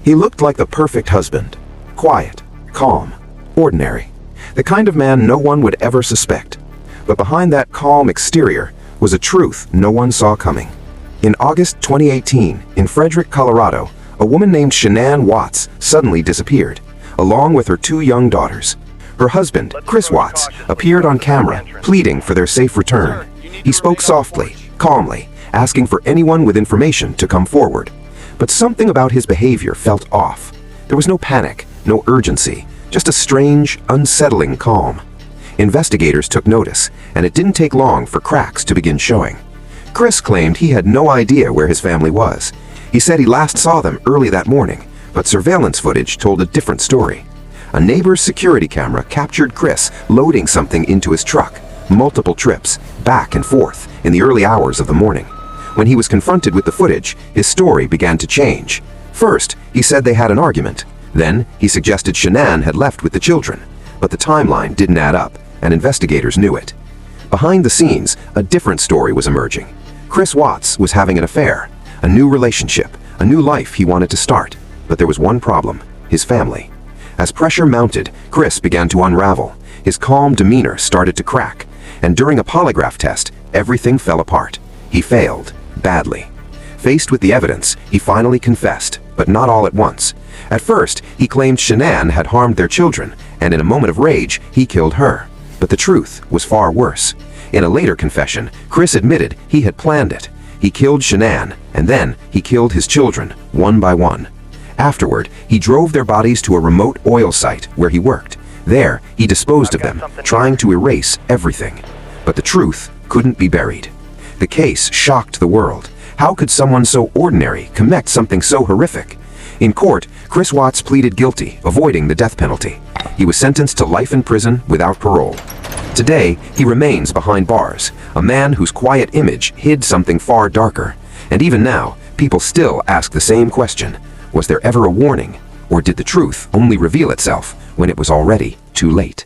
He looked like the perfect husband. Quiet, calm, ordinary. The kind of man no one would ever suspect. But behind that calm exterior was a truth no one saw coming. In August 2018, in Frederick, Colorado, a woman named Shanann Watts suddenly disappeared, along with her 2 young daughters. Her husband, Chris Watts, appeared on camera, pleading for their safe return. He spoke softly, calmly, asking for anyone with information to come forward. But something about his behavior felt off. There was no panic, no urgency, just a strange, unsettling calm. Investigators took notice, and it didn't take long for cracks to begin showing. Chris claimed he had no idea where his family was. He said he last saw them early that morning, but surveillance footage told a different story. A neighbor's security camera captured Chris loading something into his truck, multiple trips, back and forth, in the early hours of the morning. When he was confronted with the footage, his story began to change. First, he said they had an argument. Then, he suggested Shanann had left with the children. But the timeline didn't add up, and investigators knew it. Behind the scenes, a different story was emerging. Chris Watts was having an affair, a new relationship, a new life he wanted to start. But there was one problem: his family. As pressure mounted, Chris began to unravel. His calm demeanor started to crack, and during a polygraph test, everything fell apart. He failed, badly. Faced with the evidence, he finally confessed, but not all at once. At first, he claimed Shanann had harmed their children, and in a moment of rage, he killed her. But the truth was far worse. In a later confession, Chris admitted he had planned it. He killed Shanann, and then he killed his children, one by one. Afterward, he drove their bodies to a remote oil site where he worked. There, he disposed of them, trying to erase everything. But the truth couldn't be buried. The case shocked the world. How could someone so ordinary commit something so horrific? In court, Chris Watts pleaded guilty, avoiding the death penalty. He was sentenced to life in prison without parole. Today, he remains behind bars, a man whose quiet image hid something far darker. And even now, people still ask the same question: was there ever a warning, or did the truth only reveal itself when it was already too late?